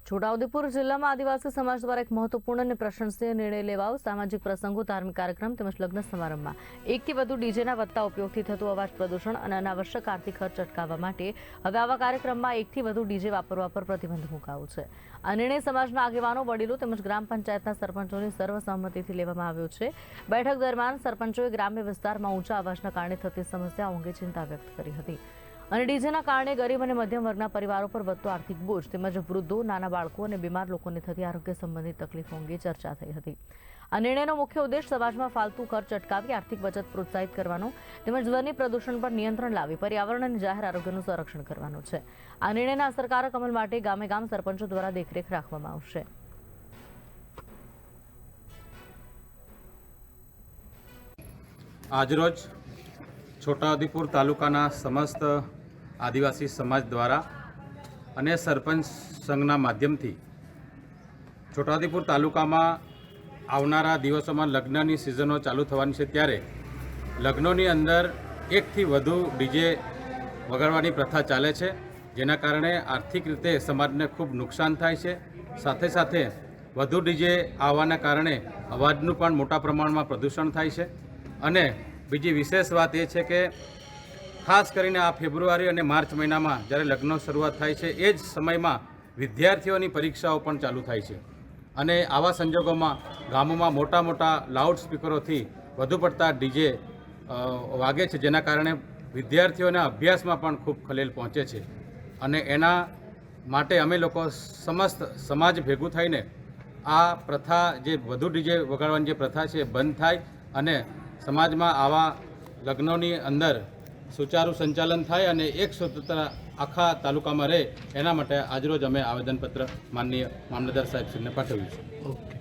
છોટાઉદેપુર જિલ્લામાં આદિવાસી સમાજ દ્વારા એક મહત્વપૂર્ણ અને પ્રશંસનીય નિર્ણય લેવાયો। સામાજિક પ્રસંગો, ધાર્મિક કાર્યક્રમ તેમજ લગ્ન સમારંભમાં એકથી વધુ ડીજેના વધતા ઉપયોગથી થતું અવાજ પ્રદૂષણ અને અનાવશ્યક આર્થિક ખર્ચ અટકાવવા માટે હવે આવા કાર્યક્રમમાં એકથી વધુ ડીજે વાપરવા પર પ્રતિબંધ મુકાયો છે। આ નિર્ણય સમાજના આગેવાનો, વડીલો તેમજ ગ્રામ પંચાયતના સરપંચોની સર્વસહમતિથી લેવામાં આવ્યો છે। બેઠક દરમિયાન સરપંચોએ ગ્રામ્ય વિસ્તારમાં ઊંચા અવાજના કારણે થતી સમસ્યાઓ અંગે ચિંતા વ્યક્ત કરી હતી અને ડીજેના કારણે ગરીબ અને મધ્યમ વર્ગના પરિવારો પર વધતો આર્થિક બોજ તેમજ વૃદ્ધો, નાના બાળકો અને બીમાર લોકોને થતી આરોગ્ય સંબંધિત તકલીફો અંગે ચર્ચા થઈ હતી। આ નિર્ણયનો મુખ્ય ઉદ્દેશ સમાજમાં ફાલતુ ખર્ચ અટકાવી આર્થિક બચત પ્રોત્સાહિત કરવાનો તેમજ ધ્વનિ પ્રદૂષણ પર નિયંત્રણ લાવી પર્યાવરણ અને જાહેર આરોગ્યનું સંરક્ષણ કરવાનો છે। આ નિર્ણયના અસરકારક અમલ માટે ગામે ગામ સરપંચો દ્વારા દેખરેખ રાખવામાં આવશે। આજરોજ છોટાઉદેપુર તાલુકાના સમસ્ત આદિવાસી સમાજ દ્વારા અને સરપંચ સંઘના માધ્યમથી છોટાઉદેપુર તાલુકામાં આવનારા દિવસોમાં લગ્નની સિઝનો ચાલુ થવાની છે, ત્યારે લગ્નોની અંદર એકથી વધુ ડીજે વગાડવાની પ્રથા ચાલે છે, જેના કારણે આર્થિક રીતે સમાજને ખૂબ નુકસાન થાય છે। સાથે સાથે વધુ ડીજે આવવાના કારણે અવાજનું પણ મોટા પ્રમાણમાં પ્રદૂષણ થાય છે। અને બીજી વિશેષ વાત એ છે કે ખાસ કરીને આ ફેબ્રુઆરી અને માર્ચ મહિનામાં જ્યારે લગ્નો શરૂઆત થાય છે, એ જ સમયમાં વિદ્યાર્થીઓની પરીક્ષાઓ પણ ચાલુ થાય છે અને આવા સંજોગોમાં ગામોમાં મોટા મોટા લાઉડ સ્પીકરોથી વધુ પડતા ડીજે વાગે છે, જેના કારણે વિદ્યાર્થીઓના અભ્યાસમાં પણ ખૂબ ખલેલ પહોંચે છે અને એના માટે અમે લોકો સમસ્ત સમાજ ભેગું થઈને આ પ્રથા, જે વધુ ડીજે વગાડવાની જે પ્રથા છે, એ બંધ થાય અને સમાજમાં આવા લગ્નોની અંદર સુચારું સંચાલન થાય અને એક સૂત્રતા આખા તાલુકામાં રહે, એના માટે આજરોજ અમે આવેદનપત્ર માનનીય મામલતદાર સાહેબશ્રીને પાઠવ્યું છે।